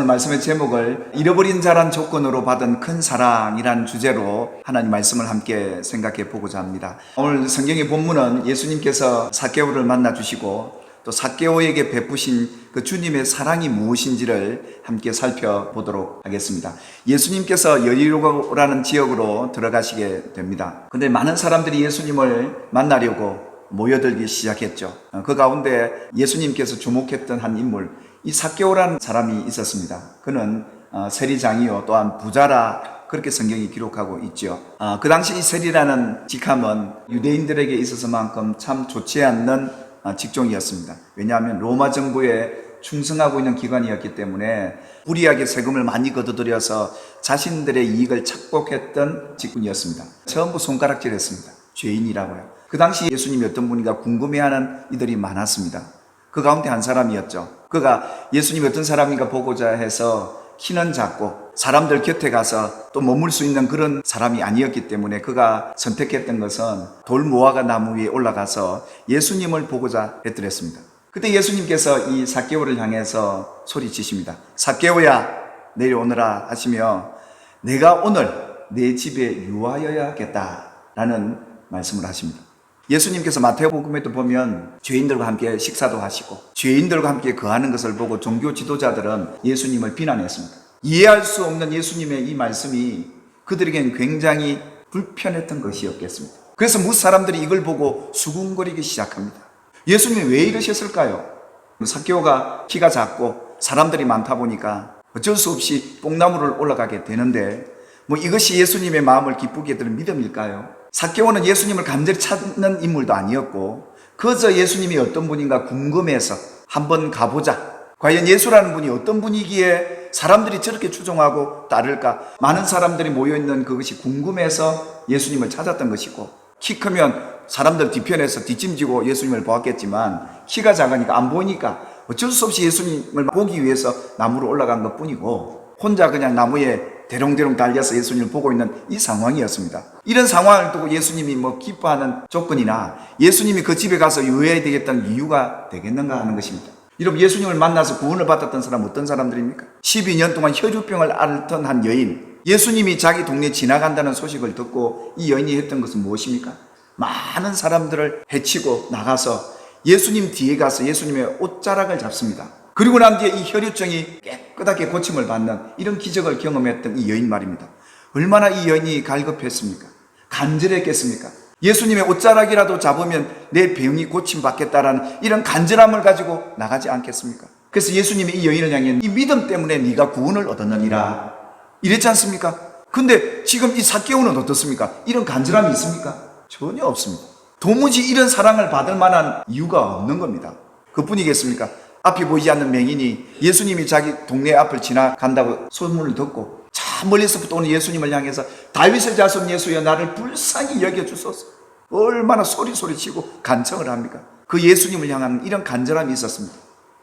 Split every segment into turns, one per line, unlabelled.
오늘 말씀의 제목을 잃어버린 자란 조건으로 받은 큰 사랑이라는 주제로 하나님 말씀을 함께 생각해 보고자 합니다. 오늘 성경의 본문은 예수님께서 삭개오를 만나 주시고 또 삭개오에게 베푸신 그 주님의 사랑이 무엇인지를 함께 살펴보도록 하겠습니다. 예수님께서 여리고라는 지역으로 들어가시게 됩니다. 근데 많은 사람들이 예수님을 만나려고 모여들기 시작했죠. 그 가운데 예수님께서 주목했던 한 인물, 이 삭개오라는 사람이 있었습니다. 그는 세리장이요 또한 부자라 그렇게 성경이 기록하고 있죠. 그 당시 이 세리라는 직함은 유대인들에게 있어서만큼 참 좋지 않는 직종이었습니다. 왜냐하면 로마 정부에 충성하고 있는 기관이었기 때문에 불이하게 세금을 많이 거두들여서 자신들의 이익을 착복했던 직군이었습니다. 전부 손가락질했습니다. 죄인이라고요. 그 당시 예수님이 어떤 분인가 궁금해하는 이들이 많았습니다. 그 가운데 한 사람이었죠. 그가 예수님이 어떤 사람인가 보고자 해서 키는 작고 사람들 곁에 가서 또 머물 수 있는 그런 사람이 아니었기 때문에 그가 선택했던 것은 돌 무화과 나무 위에 올라가서 예수님을 보고자 했더랬습니다. 그때 예수님께서 이 삭개오를 향해서 소리치십니다. 삭개오야 내려오너라 하시며 내가 오늘 내 집에 유하여야겠다라는 말씀을 하십니다. 예수님께서 마태복음에도 보면 죄인들과 함께 식사도 하시고 죄인들과 함께 거하는 것을 보고 종교 지도자들은 예수님을 비난했습니다. 이해할 수 없는 예수님의 이 말씀이 그들에겐 굉장히 불편했던 것이었겠습니다. 그래서 무슨 사람들이 이걸 보고 수군거리기 시작합니다. 예수님이 왜 이러셨을까요? 삭개오가 키가 작고 사람들이 많다 보니까 어쩔 수 없이 뽕나무를 올라가게 되는데 이것이 예수님의 마음을 기쁘게 드는 믿음일까요? 삭개오는 예수님을 간절히 찾는 인물도 아니었고 그저 예수님이 어떤 분인가 궁금해서 한번 가보자. 과연 예수라는 분이 어떤 분이기에 사람들이 저렇게 추종하고 따를까? 많은 사람들이 모여있는 그것이 궁금해서 예수님을 찾았던 것이고 키 크면 사람들 뒤편에서 뒷짐지고 예수님을 보았겠지만 키가 작으니까 안 보이니까 어쩔 수 없이 예수님을 보기 위해서 나무로 올라간 것뿐이고 혼자 그냥 나무에 대롱대롱 달려서 예수님을 보고 있는 이 상황이었습니다. 이런 상황을 두고 예수님이 기뻐하는 조건이나 예수님이 그 집에 가서 유해해야 되겠다는 이유가 되겠는가 하는 것입니다. 여러분 예수님을 만나서 구원을 받았던 사람은 어떤 사람들입니까? 12년 동안 혈류병을 앓던 한 여인, 예수님이 자기 동네에 지나간다는 소식을 듣고 이 여인이 했던 것은 무엇입니까? 많은 사람들을 해치고 나가서 예수님 뒤에 가서 예수님의 옷자락을 잡습니다. 그리고 난 뒤에 이 혈류증이 깨끗하게 고침을 받는 이런 기적을 경험했던 이 여인 말입니다. 얼마나 이 여인이 갈급했습니까? 간절했겠습니까? 예수님의 옷자락이라도 잡으면 내 병이 고침받겠다라는 이런 간절함을 가지고 나가지 않겠습니까? 그래서 예수님이 이 여인을 향해 이 믿음 때문에 네가 구원을 얻었느니라 이랬지 않습니까? 근데 지금 이 삭개오는 어떻습니까? 이런 간절함이 있습니까? 전혀 없습니다. 도무지 이런 사랑을 받을 만한 이유가 없는 겁니다. 그뿐이겠습니까? 앞이 보이지 않는 맹인이 예수님이 자기 동네 앞을 지나간다고 소문을 듣고 저 멀리서부터 오는 예수님을 향해서 다윗의 자손 예수여 나를 불쌍히 여겨주소서 얼마나 소리치고 간청을 합니까? 그 예수님을 향한 이런 간절함이 있었습니다.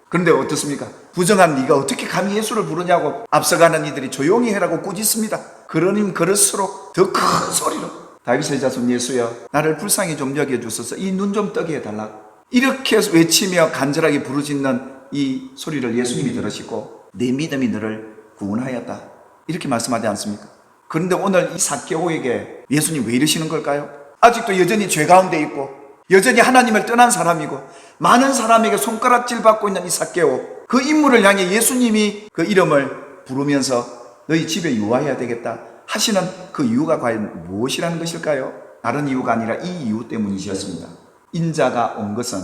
그런데 어떻습니까? 부정한 네가 어떻게 감히 예수를 부르냐고 앞서가는 이들이 조용히 해라고 꾸짖습니다. 그러니 그럴수록 더 큰 소리로 다윗의 자손 예수여 나를 불쌍히 좀 여겨주소서 이 눈 좀 뜨게 해달라고 이렇게 외치며 간절하게 부르짖는 이 소리를 예수님이 들으시고 내 믿음이 너를 구원하였다 이렇게 말씀하지 않습니까? 그런데 오늘 이 삭개오에게 예수님 왜 이러시는 걸까요? 아직도 여전히 죄 가운데 있고 여전히 하나님을 떠난 사람이고 많은 사람에게 손가락질 받고 있는 이 삭개오 그 인물을 향해 예수님이 그 이름을 부르면서 너희 집에 유하여야 되겠다 하시는 그 이유가 과연 무엇이라는 것일까요? 다른 이유가 아니라 이 이유 때문이셨습니다. 인자가 온 것은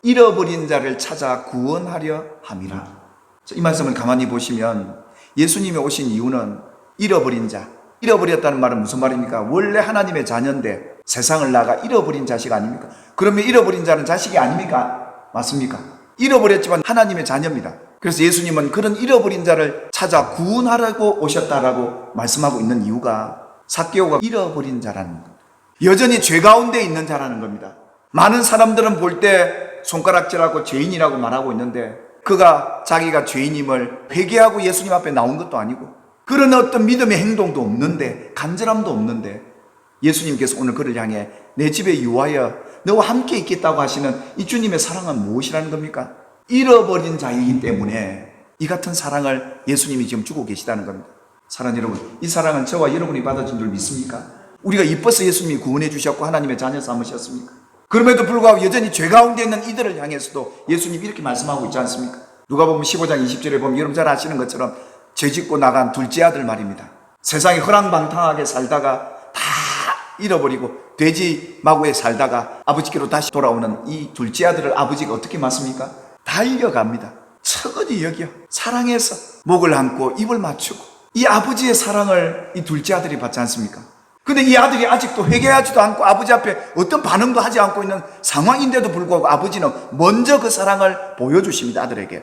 잃어버린 자를 찾아 구원하려 함이라. 이 말씀을 가만히 보시면 예수님이 오신 이유는 잃어버린 자, 잃어버렸다는 말은 무슨 말입니까? 원래 하나님의 자녀인데 세상을 나가 잃어버린 자식 아닙니까? 그러면 잃어버린 자는 자식이 아닙니까? 맞습니까? 잃어버렸지만 하나님의 자녀입니다. 그래서 예수님은 그런 잃어버린 자를 찾아 구원하라고 오셨다라고 말씀하고 있는 이유가 삭개오가 잃어버린 자라는 겁니다. 여전히 죄 가운데 있는 자라는 겁니다. 많은 사람들은 볼 때 손가락질하고 죄인이라고 말하고 있는데 그가 자기가 죄인임을 회개하고 예수님 앞에 나온 것도 아니고 그런 어떤 믿음의 행동도 없는데 간절함도 없는데 예수님께서 오늘 그를 향해 내 집에 유하여 너와 함께 있겠다고 하시는 이 주님의 사랑은 무엇이라는 겁니까? 잃어버린 자이기 때문에 이 같은 사랑을 예수님이 지금 주고 계시다는 겁니다. 사랑하는 여러분, 이 사랑은 저와 여러분이 받아진 줄 믿습니까? 우리가 이뻐서 예수님이 구원해 주셨고 하나님의 자녀 삼으셨습니까? 그럼에도 불구하고 여전히 죄 가운데 있는 이들을 향해서도 예수님이 이렇게 말씀하고 있지 않습니까? 누가복음 15장 20절에 보면 여러분 잘 아시는 것처럼 죄짓고 나간 둘째 아들 말입니다. 세상에 허랑방탕하게 살다가 다 잃어버리고 돼지 마구에 살다가 아버지께로 다시 돌아오는 이 둘째 아들을 아버지가 어떻게 맞습니까? 달려갑니다. 척은히 여겨 사랑해서 목을 안고 입을 맞추고 이 아버지의 사랑을 이 둘째 아들이 받지 않습니까? 근데 이 아들이 아직도 회개하지도 않고 아버지 앞에 어떤 반응도 하지 않고 있는 상황인데도 불구하고 아버지는 먼저 그 사랑을 보여주십니다. 아들에게.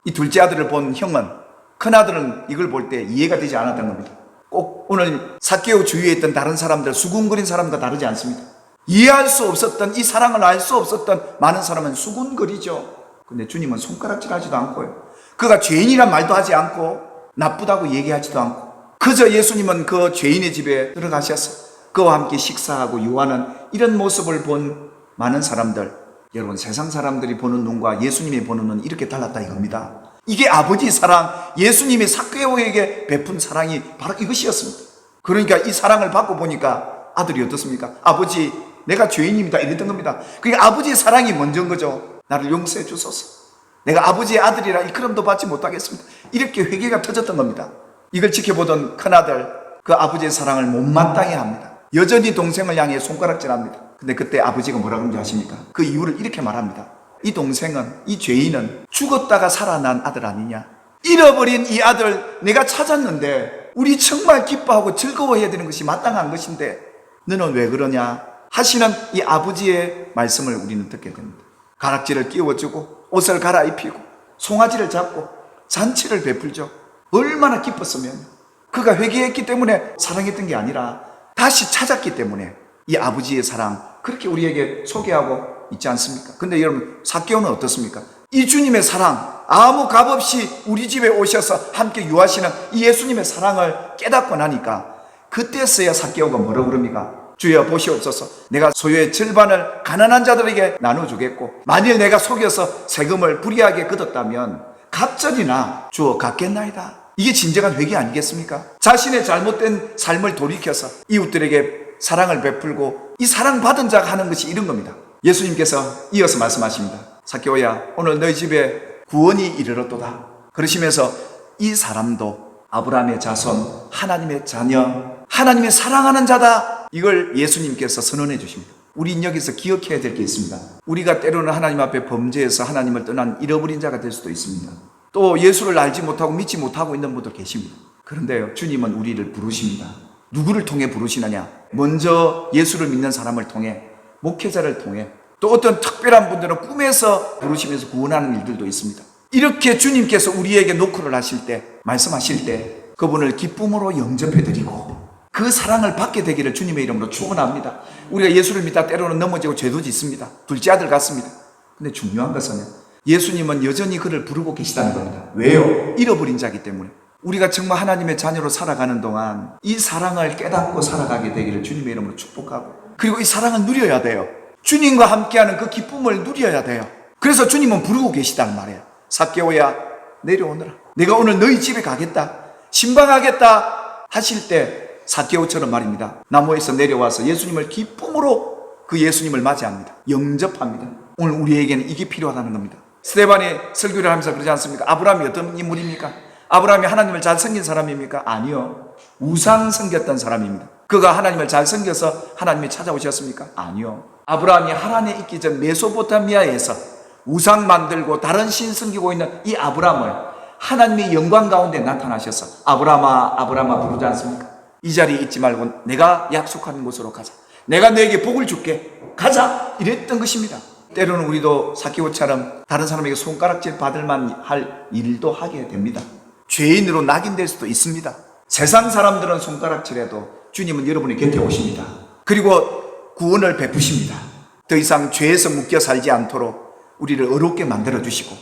이 둘째 아들을 본 형은, 큰아들은 이걸 볼 때 이해가 되지 않았던 겁니다. 꼭 오늘 삭개오 주위에 있던 다른 사람들, 수군거린 사람과 다르지 않습니다. 이해할 수 없었던, 이 사랑을 알 수 없었던 많은 사람은 수군거리죠. 근데 주님은 손가락질 하지도 않고요, 그가 죄인이란 말도 하지 않고 나쁘다고 얘기하지도 않고 그저 예수님은 그 죄인의 집에 들어가셔서 그와 함께 식사하고 유하는 이런 모습을 본 많은 사람들, 여러분 세상 사람들이 보는 눈과 예수님이 보는 눈은 이렇게 달랐다 이겁니다. 이게 아버지 사랑, 예수님이 삭개오에게 베푼 사랑이 바로 이것이었습니다. 그러니까 이 사랑을 받고 보니까 아들이 어떻습니까? 아버지, 내가 죄인입니다 이랬던 겁니다. 그러니까 아버지의 사랑이 먼저인 거죠. 나를 용서해 주소서, 내가 아버지의 아들이라 일컬음도 받지 못하겠습니다. 이렇게 회개가 터졌던 겁니다. 이걸 지켜보던 큰아들, 그 아버지의 사랑을 못마땅해 합니다. 여전히 동생을 향해 손가락질합니다. 근데 그때 아버지가 뭐라고 하는지 아십니까? 그 이유를 이렇게 말합니다. 이 동생은, 이 죄인은 죽었다가 살아난 아들 아니냐? 잃어버린 이 아들 내가 찾았는데 우리 정말 기뻐하고 즐거워해야 되는 것이 마땅한 것인데 너는 왜 그러냐? 하시는 이 아버지의 말씀을 우리는 듣게 됩니다. 가락지를 끼워주고 옷을 갈아입히고 송아지를 잡고 잔치를 베풀죠. 얼마나 기뻤으면, 그가 회개했기 때문에 사랑했던 게 아니라 다시 찾았기 때문에 이 아버지의 사랑 그렇게 우리에게 소개하고 있지 않습니까? 근데 여러분 삭개오는 어떻습니까? 이 주님의 사랑, 아무 값없이 우리 집에 오셔서 함께 유하시는 이 예수님의 사랑을 깨닫고 나니까 그때서야 삭개오가 뭐라고 그럽니까? 주여 보시옵소서, 내가 소유의 절반을 가난한 자들에게 나눠주겠고 만일 내가 속여서 세금을 불이하게 거뒀다면 갑절이나 주어 갚겠나이다. 이게 진정한 회개 아니겠습니까? 자신의 잘못된 삶을 돌이켜서 이웃들에게 사랑을 베풀고 이 사랑받은 자가 하는 것이 이런 겁니다. 예수님께서 이어서 말씀하십니다. 삭개오야, 오늘 너희 집에 구원이 이르렀도다. 그러시면서 이 사람도 아브라함의 자손, 하나님의 자녀, 하나님의 사랑하는 자다, 이걸 예수님께서 선언해 주십니다. 우린 여기서 기억해야 될 게 있습니다. 우리가 때로는 하나님 앞에 범죄해서 하나님을 떠난 잃어버린 자가 될 수도 있습니다. 또 예수를 알지 못하고 믿지 못하고 있는 분도 계십니다. 그런데요, 주님은 우리를 부르십니다. 누구를 통해 부르시느냐? 먼저 예수를 믿는 사람을 통해, 목회자를 통해, 또 어떤 특별한 분들은 꿈에서 부르시면서 구원하는 일들도 있습니다. 이렇게 주님께서 우리에게 노크를 하실 때, 말씀하실 때 그분을 기쁨으로 영접해드리고 그 사랑을 받게 되기를 주님의 이름으로 축원합니다. 우리가 예수를 믿다 때로는 넘어지고 죄도 짓습니다. 둘째 아들 같습니다. 근데 중요한 것은 예수님은 여전히 그를 부르고 계시다는 겁니다. 왜요? 잃어버린 자이기 때문에. 우리가 정말 하나님의 자녀로 살아가는 동안 이 사랑을 깨닫고 살아가게 되기를 주님의 이름으로 축복하고, 그리고 이 사랑을 누려야 돼요. 주님과 함께하는 그 기쁨을 누려야 돼요. 그래서 주님은 부르고 계시다는 말이에요. 삭개오야, 내려오너라. 내가 오늘 너희 집에 가겠다, 신방하겠다 하실 때 삭개오처럼 말입니다. 나무에서 내려와서 예수님을 기쁨으로 그 예수님을 맞이합니다. 영접합니다. 오늘 우리에게는 이게 필요하다는 겁니다. 스데반이 설교를 하면서 그러지 않습니까? 아브라함이 어떤 인물입니까? 아브라함이 하나님을 잘 섬긴 사람입니까? 아니요. 우상 섬겼던 사람입니다. 그가 하나님을 잘 섬겨서 하나님이 찾아오셨습니까? 아니요. 아브라함이 하란에 있기 전 메소포타미아에서 우상 만들고 다른 신 섬기고 있는 이 아브라함을 하나님의 영광 가운데 나타나셔서 아브라함아, 아브라함아 부르지 않습니까? 이 자리에 있지 말고 내가 약속하는 곳으로 가자, 내가 너에게 복을 줄게, 가자, 이랬던 것입니다. 때로는 우리도 삭개오처럼 다른 사람에게 손가락질 받을 만할 일도 하게 됩니다. 죄인으로 낙인될 수도 있습니다. 세상 사람들은 손가락질해도 주님은 여러분의 곁에 오십니다. 그리고 구원을 베푸십니다. 더 이상 죄에서 묶여 살지 않도록 우리를 어렵게 만들어 주시고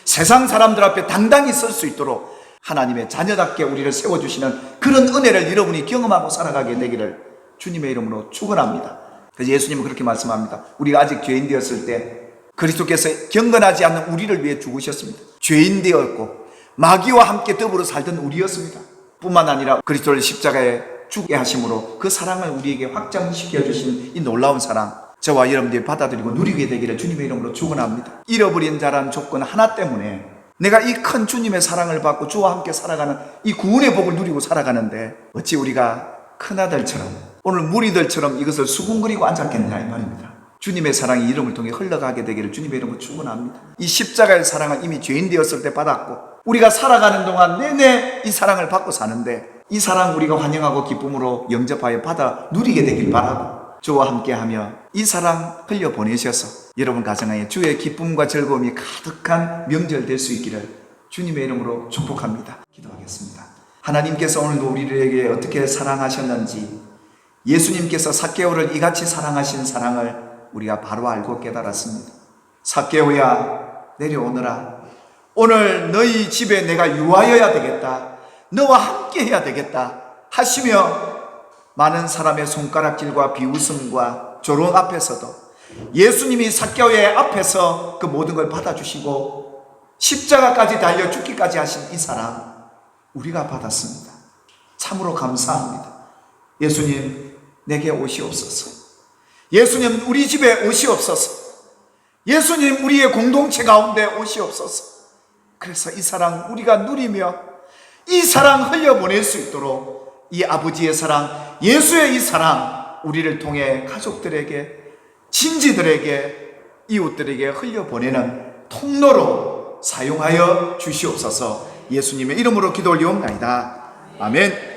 세상 사람들 앞에 당당히 설 수 있도록 하나님의 자녀답게 우리를 세워주시는 그런 은혜를 여러분이 경험하고 살아가게 되기를 주님의 이름으로 축원합니다. 그래서 예수님은 그렇게 말씀합니다. 우리가 아직 죄인 되었을 때 그리스도께서 경건하지 않는 우리를 위해 죽으셨습니다. 죄인 되었고 마귀와 함께 더불어 살던 우리였습니다. 뿐만 아니라 그리스도를 십자가에 죽게 하심으로 그 사랑을 우리에게 확장시켜 주신 이 놀라운 사랑, 저와 여러분들이 받아들이고 누리게 되기를 주님의 이름으로 축원합니다. 잃어버린 자라는 조건 하나 때문에 내가 이 큰 주님의 사랑을 받고 주와 함께 살아가는 이 구원의 복을 누리고 살아가는데 어찌 우리가 큰아들처럼 오늘 무리들처럼 이것을 수군거리고 앉았겠냐 이 말입니다. 주님의 사랑이 이름을 통해 흘러가게 되기를 주님의 이름으로 축원합니다. 이 십자가의 사랑을 이미 죄인 되었을 때 받았고 우리가 살아가는 동안 내내 이 사랑을 받고 사는데 이 사랑 우리가 환영하고 기쁨으로 영접하여 받아 누리게 되길 바라고 주와 함께하며 이 사랑 흘려보내셔서 여러분 가정에 주의 기쁨과 즐거움이 가득한 명절 될 수 있기를 주님의 이름으로 축복합니다. 기도하겠습니다. 하나님께서 오늘도 우리에게 어떻게 사랑하셨는지 예수님께서 삭개오를 이같이 사랑하신 사랑을 우리가 바로 알고 깨달았습니다. 삭개오야 내려오너라. 오늘 너희 집에 내가 유하여야 되겠다. 너와 함께 해야 되겠다 하시며 많은 사람의 손가락질과 비웃음과 조롱 앞에서도 예수님이 삭개오의 앞에서 그 모든 걸 받아주시고 십자가까지 달려 죽기까지 하신 이 사랑 우리가 받았습니다. 참으로 감사합니다. 예수님 내게 오시옵소서. 예수님 우리 집에 오시옵소서. 예수님 우리의 공동체 가운데 오시옵소서. 그래서 이 사랑 우리가 누리며 이 사랑 흘려보낼 수 있도록 이 아버지의 사랑, 예수의 이 사랑 우리를 통해 가족들에게, 친지들에게, 이웃들에게 흘려보내는 통로로 사용하여 주시옵소서. 예수님의 이름으로 기도 올리옵나이다. 아멘.